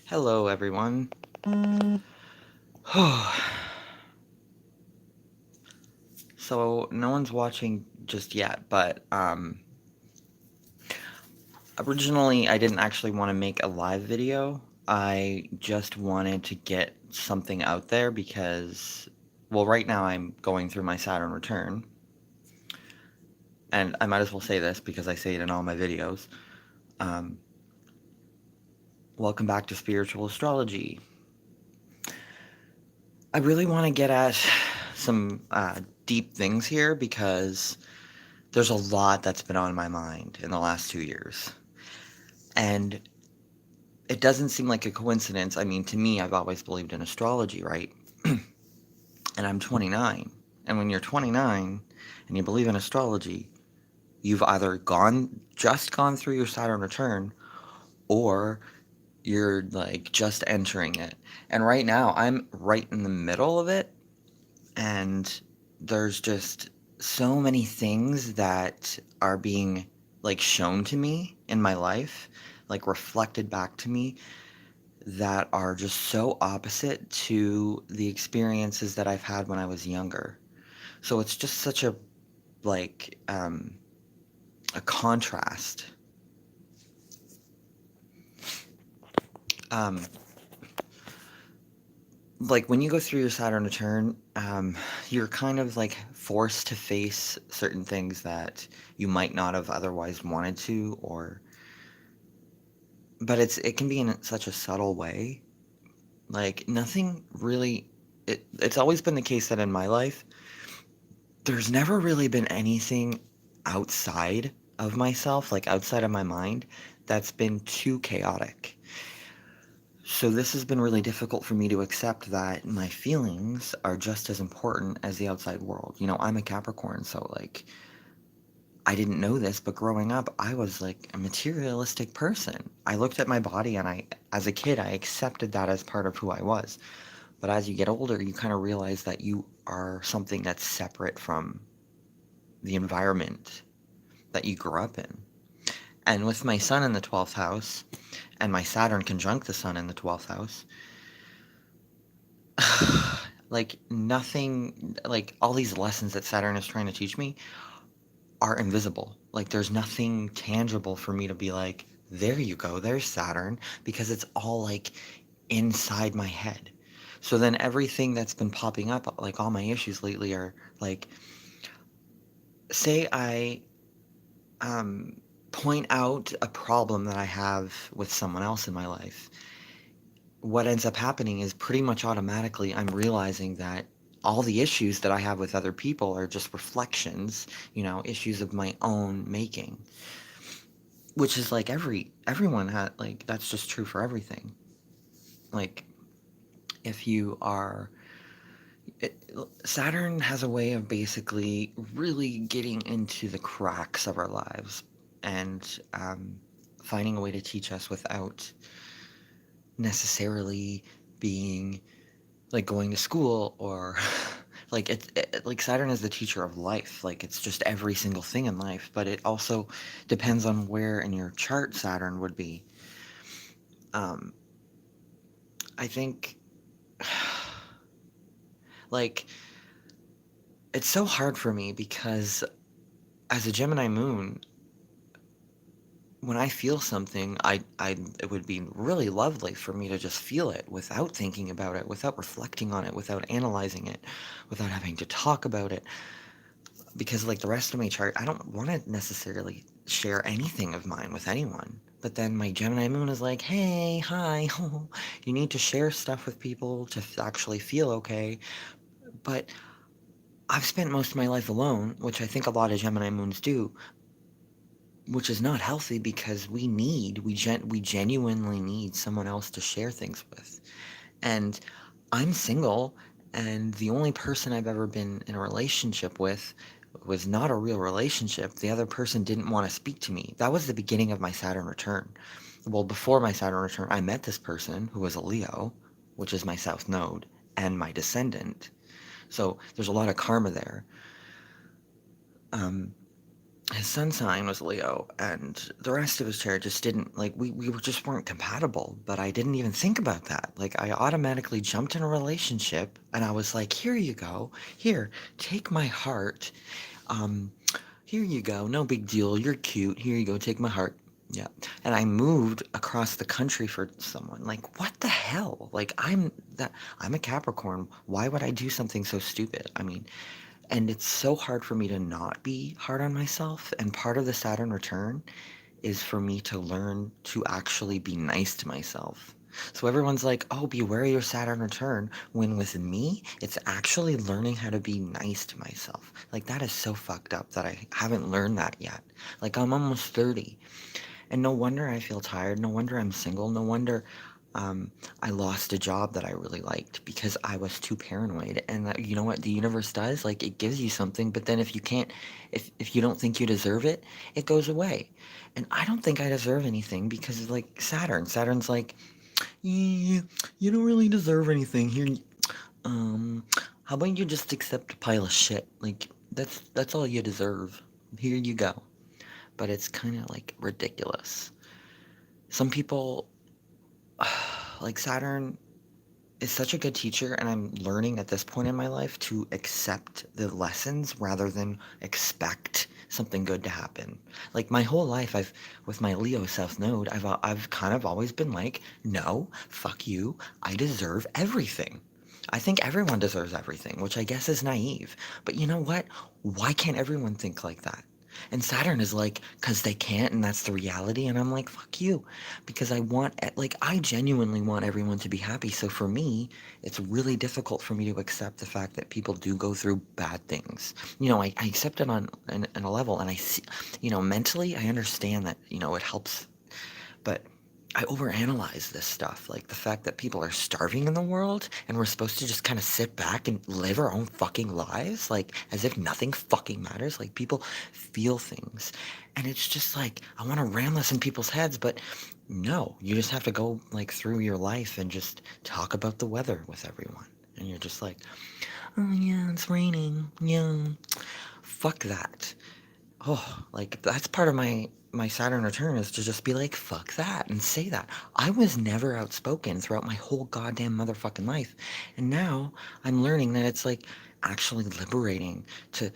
Hello, everyone. So, no one's watching just yet, but originally I didn't actually want to make a live video. I just wanted to get something out there because, well, right now I'm going through my Saturn return, and I might as well say this because I say it in all my videos. Um, Welcome back to Spiritual Astrology. I really want to get at some deep things here because there's a lot that's been on my mind in the last 2 years. And it doesn't seem like a coincidence. I mean, to me, I've always believed in astrology, right? And I'm 29. And when you're 29 and you believe in astrology, you've either just gone through your Saturn return, or you're like just entering it. And right now, I'm right in the middle of it. And there's just so many things that are being like shown to me in my life, like reflected back to me, that are just so opposite to the experiences that I've had when I was younger. So it's just such a like a contrast. Um, like when you go through your Saturn return, you're kind of like forced to face certain things that you might not have otherwise wanted to, or but it can be in such a subtle way. Like nothing really. It's always been the case that in my life, there's never really been anything outside of myself, like outside of my mind, that's been too chaotic. So this has been really difficult for me to accept that my feelings are just as important as the outside world. I'm a Capricorn, so like I didn't know this, but growing up, I was like a materialistic person. I looked at my body and as a kid, I accepted that as part of who I was. But as you get older, you kind of realize that you are something that's separate from the environment that you grew up in. And with my sun in the 12th house and my Saturn conjunct the sun in the 12th house, like nothing, like all these lessons that Saturn is trying to teach me are invisible. Like there's nothing tangible for me to be like, there you go, there's Saturn, because it's all like inside my head. So then everything that's been popping up, like all my issues lately are like, say I um, point out a problem that I have with someone else in my life. What ends up happening is pretty much automatically I'm realizing that all the issues that I have with other people are just reflections, issues of my own making, which is like everyone had, like that's just true for everything. Like if you are Saturn has a way of basically really getting into the cracks of our lives and finding a way to teach us without necessarily being like going to school or like like Saturn is the teacher of life. Like it's just every single thing in life, but it also depends on where in your chart Saturn would be. Um, I think like it's so hard for me because as a Gemini moon, when I feel something, it would be really lovely for me to just feel it without thinking about it, without reflecting on it, without analyzing it, without having to talk about it. Because like the rest of my chart, I don't want to necessarily share anything of mine with anyone. But then my Gemini moon is like, hey, hi, you need to share stuff with people to actually feel okay. But I've spent most of my life alone, which I think a lot of Gemini moons do, which is not healthy because we genuinely need someone else to share things with. And I'm single, and the only person I've ever been in a relationship with was not a real relationship. The other person didn't want to speak to me. That was the beginning of my Saturn return. Well, before my Saturn return, I met this person who was a Leo, which is my South Node, and my descendant. So there's a lot of karma there. Um, his sun sign was Leo, and the rest of his chart just didn't like just weren't compatible. But I didn't even think about that. Like I automatically jumped in a relationship, and I was like, "Here you go, here, take my heart. Um, here you go, no big deal. You're cute. Here you go, take my heart." Yeah, and I moved across the country for someone. Like, what the hell? Like, I'm a Capricorn. Why would I do something so stupid? I mean, and it's so hard for me to not be hard on myself. And part of the Saturn return is for me to learn to actually be nice to myself. So everyone's like, oh, beware your Saturn return. When with me, it's actually learning how to be nice to myself. Like, that is so fucked up that I haven't learned that yet. Like, I'm almost 30. And no wonder I feel tired. No wonder I'm single. No wonder I lost a job that I really liked because I was too paranoid. And that, you know what the universe does? Like it gives you something, but then if you can't, if you don't think you deserve it, it goes away. And I don't think I deserve anything because like Saturn's like, you, you don't really deserve anything here. Um, how about you just accept a pile of shit? Like that's all you deserve. Here you go. But it's kind of like ridiculous. Some people like Saturn is such a good teacher, and I'm learning at this point in my life to accept the lessons rather than expect something good to happen. Like my whole life, I've with my Leo South Node, I've kind of always been like, no, fuck you, I deserve everything. I think everyone deserves everything, which I guess is naive. But you know what? Why can't everyone think like that? And Saturn is like, because they can't, and that's the reality. And I'm like, fuck you. Because like, I genuinely want everyone to be happy. So for me, it's really difficult for me to accept the fact that people do go through bad things. I accept it on a level, and I see, mentally, I understand that, it helps, but I overanalyze this stuff. Like the fact that people are starving in the world and we're supposed to just kind of sit back and live our own fucking lives, like as if nothing fucking matters. Like people feel things. And it's just like, I want to ram this in people's heads, but no, you just have to go like through your life and just talk about the weather with everyone. And you're just like, oh yeah, it's raining. Yeah. Fuck that. Oh, like that's part of my Saturn return is to just be like, fuck that and say that. I was never outspoken throughout my whole goddamn motherfucking life. And now I'm learning that it's like actually liberating to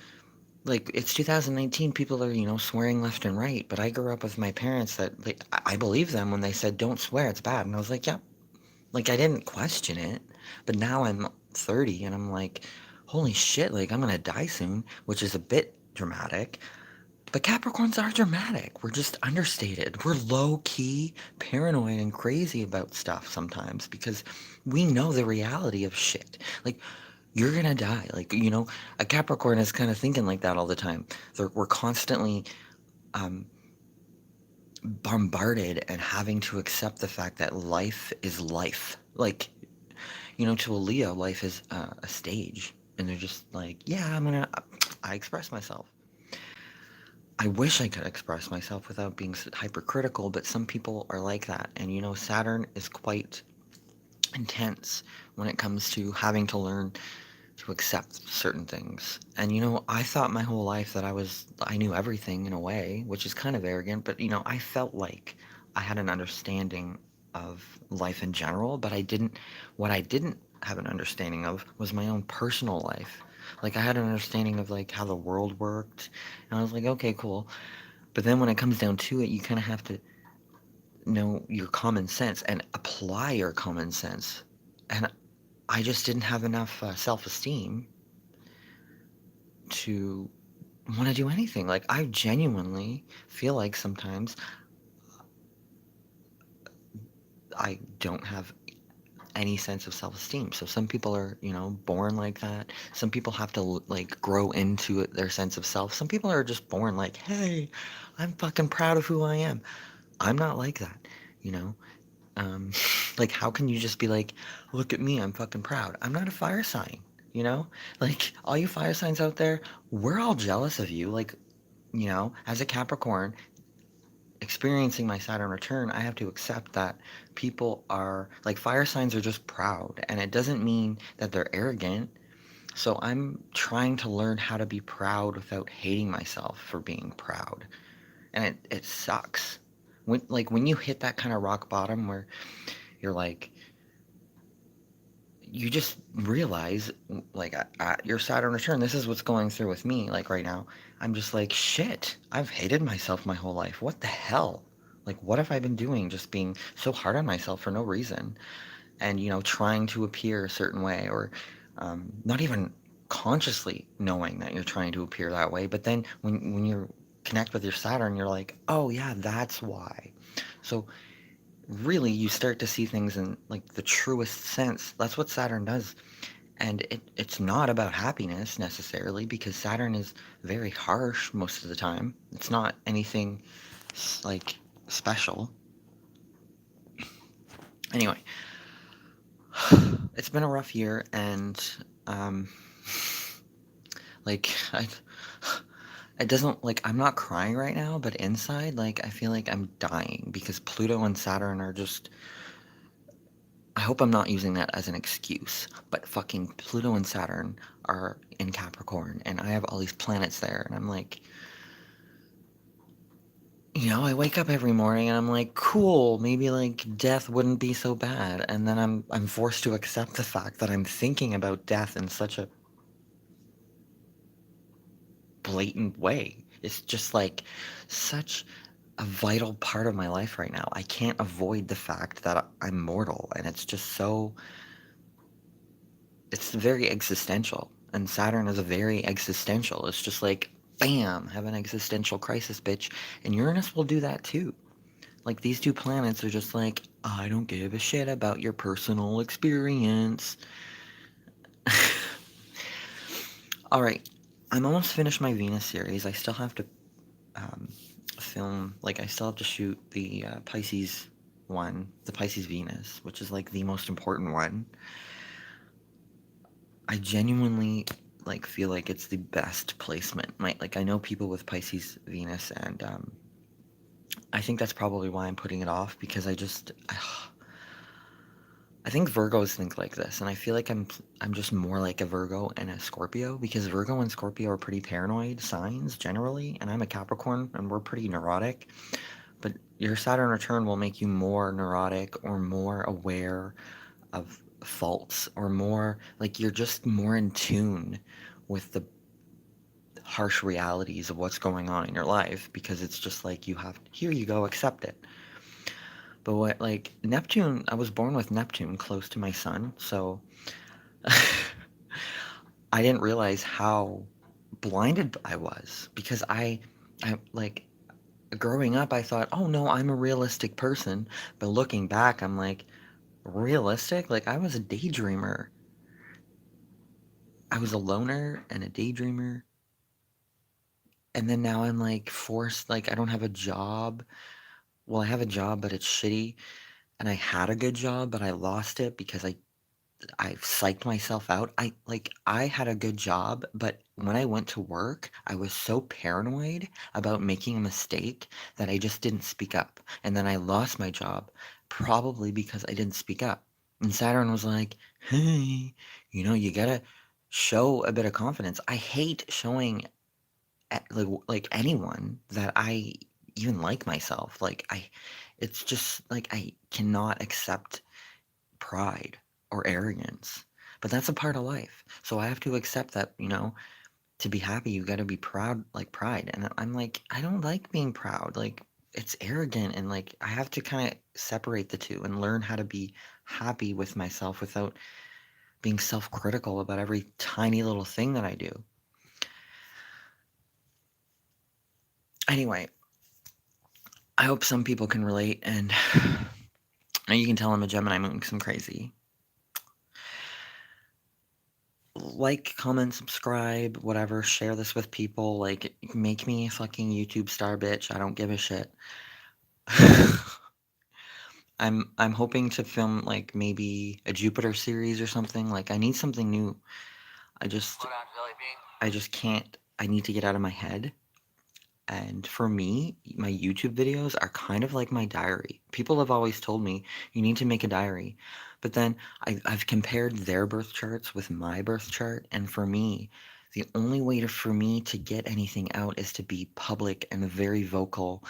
like it's 2019, people are, swearing left and right, but I grew up with my parents that like I believe them when they said don't swear, it's bad. And I was like, yeah. Like I didn't question it. But now I'm 30 and I'm like, holy shit, like I'm gonna die soon, which is a bit dramatic, but Capricorns are dramatic. We're just understated. We're low key, paranoid, and crazy about stuff sometimes because we know the reality of shit. Like, you're gonna die. Like, a Capricorn is kind of thinking like that all the time. We're constantly um, bombarded and having to accept the fact that life is life. Like, to a Leo, life is a stage. And they're just like, yeah, I express myself. I wish I could express myself without being hypercritical, but some people are like that. And Saturn is quite intense when it comes to having to learn to accept certain things. And I thought my whole life that I knew everything in a way, which is kind of arrogant, but I felt like I had an understanding of life in general, but what I didn't have an understanding of was my own personal life. Like I had an understanding of like how the world worked, and I was like, okay, cool. But then when it comes down to it, you kind of have to know your common sense and apply your common sense. And I just didn't have enough self-esteem to want to do anything. Like I genuinely feel like sometimes I don't have any sense of self-esteem. So some people are, born like that. Some people have to like grow into their sense of self. Some people are just born like, hey, I'm fucking proud of who I am. I'm not like that, you know. Um, like, how can you just be like, look at me, I'm fucking proud? I'm not a fire sign, you know? Like, all you fire signs out there, we're all jealous of you. Like, as a Capricorn, experiencing my Saturn return, I have to accept that people are, like, fire signs are just proud. And it doesn't mean that they're arrogant. So I'm trying to learn how to be proud without hating myself for being proud. And it sucks. When you hit that kind of rock bottom where you're like, you just realize, like, at your Saturn return, this is what's going through with me, like, right now. I'm just like, shit, I've hated myself my whole life. What the hell? Like, what have I been doing? Just being so hard on myself for no reason. And, trying to appear a certain way, or not even consciously knowing that you're trying to appear that way. But then when you connect with your Saturn, you're like, oh, yeah, that's why. So really you start to see things in like the truest sense. That's what Saturn does. And it's not about happiness necessarily, because Saturn is very harsh most of the time. It's not anything like special. Anyway, it's been a rough year, and um like I it doesn't, like, I'm not crying right now, but inside, like, I feel like I'm dying because Pluto and Saturn are just, I hope I'm not using that as an excuse, but fucking Pluto and Saturn are in Capricorn, and I have all these planets there, and I'm like, I wake up every morning and I'm like, cool, maybe like death wouldn't be so bad, and then I'm forced to accept the fact that I'm thinking about death in such a blatant way. It's just like such a vital part of my life right now. I can't avoid the fact that I'm mortal, and it's just so, it's very existential. And Saturn is a very existential. It's just like, bam, have an existential crisis, bitch. And Uranus will do that too. Like, these two planets are just like, I don't give a shit about your personal experience. All right, I'm almost finished my Venus series. I still have to um, film, like, I still have to shoot the Pisces one, the Pisces Venus, which is like the most important one. I genuinely like feel like it's the best placement. Like, I know people with Pisces Venus, and I think that's probably why I'm putting it off, because I think Virgos think like this, and I feel like I'm just more like a Virgo and a Scorpio, because Virgo and Scorpio are pretty paranoid signs generally, and I'm a Capricorn and we're pretty neurotic. But your Saturn return will make you more neurotic or more aware of faults, or more like you're just more in tune with the harsh realities of what's going on in your life, because it's just like, you have, here you go, accept it. But what, like, Neptune, I was born with Neptune close to my sun, so I didn't realize how blinded I was, because I like, growing up I thought, oh no, I'm a realistic person, but looking back I'm like, realistic? Like, I was a daydreamer. I was a loner and a daydreamer. And then now I'm like forced, like, I don't have a job. Well, I have a job, but it's shitty. And I had a good job, but I lost it because I psyched myself out. I had a good job, but when I went to work, I was so paranoid about making a mistake that I just didn't speak up. And then I lost my job, probably because I didn't speak up. And Saturn was like, hey, you gotta show a bit of confidence. I hate showing like anyone that I even like myself. It's just like, I cannot accept pride or arrogance. But that's a part of life. So I have to accept that, to be happy, you got to be proud, like pride. And I'm like, I don't like being proud. Like, it's arrogant. And like, I have to kind of separate the two and learn how to be happy with myself without being self critical about every tiny little thing that I do. Anyway, I hope some people can relate. And now you can tell I'm a Gemini moon because I'm crazy. Like, comment, subscribe, whatever, share this with people, like, make me a fucking YouTube star, bitch. I don't give a shit. I'm hoping to film like maybe a Jupiter series or something. Like, I need something new. I just can't, I need to get out of my head, And for me, my YouTube videos are kind of like my diary. People have always told me you need to make a diary. But then I've compared their birth charts with my birth chart. And for me, the only way for me to get anything out is to be public and very vocal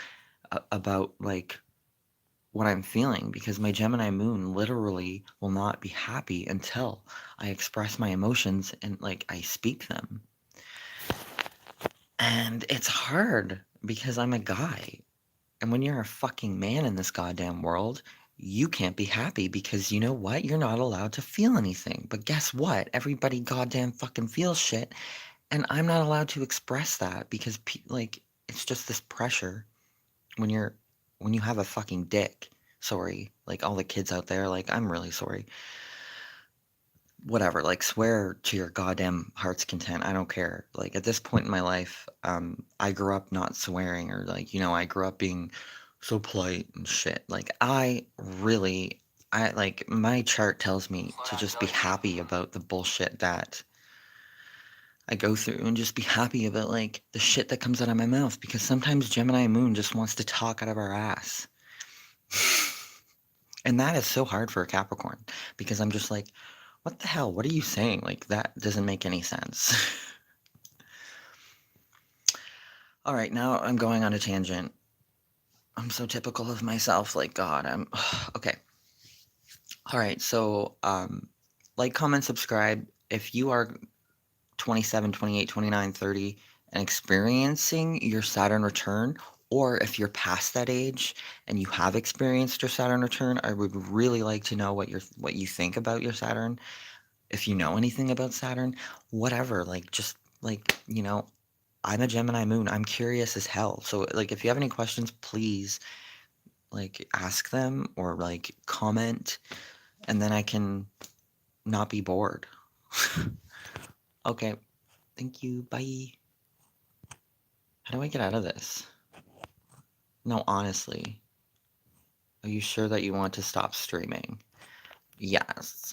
about like what I'm feeling, because my Gemini moon literally will not be happy until I express my emotions and like I speak them. And it's hard because I'm a guy. And when you're a fucking man in this goddamn world, you can't be happy because you know what? You're not allowed to feel anything. But guess what? Everybody goddamn fucking feels shit, and I'm not allowed to express that because like it's just this pressure when you have a fucking dick. Sorry, like all the kids out there, like I'm really sorry. Whatever, like swear to your goddamn heart's content. I don't care. Like at this point in my life, I grew up not swearing, or like, I grew up being so polite and shit. Like I like my chart tells me to just be happy about the bullshit that I go through and just be happy about like the shit that comes out of my mouth, because sometimes Gemini moon just wants to talk out of our ass. And that is so hard for a Capricorn, because I'm just like, what the hell? What are you saying? Like, that doesn't make any sense. All right, now I'm going on a tangent. I'm so typical of myself. Like, God, I'm okay. All right, so like, comment, subscribe. If you are 27, 28, 29, 30 and experiencing your Saturn return, or if you're past that age and you have experienced your Saturn return, I would really like to know what you think about your Saturn. If you know anything about Saturn, whatever, like just like, I'm a Gemini moon. I'm curious as hell. So like if you have any questions, please like ask them or like comment, and then I can not be bored. Okay. Thank you. Bye. How do I get out of this? No, honestly. Are you sure that you want to stop streaming? Yes.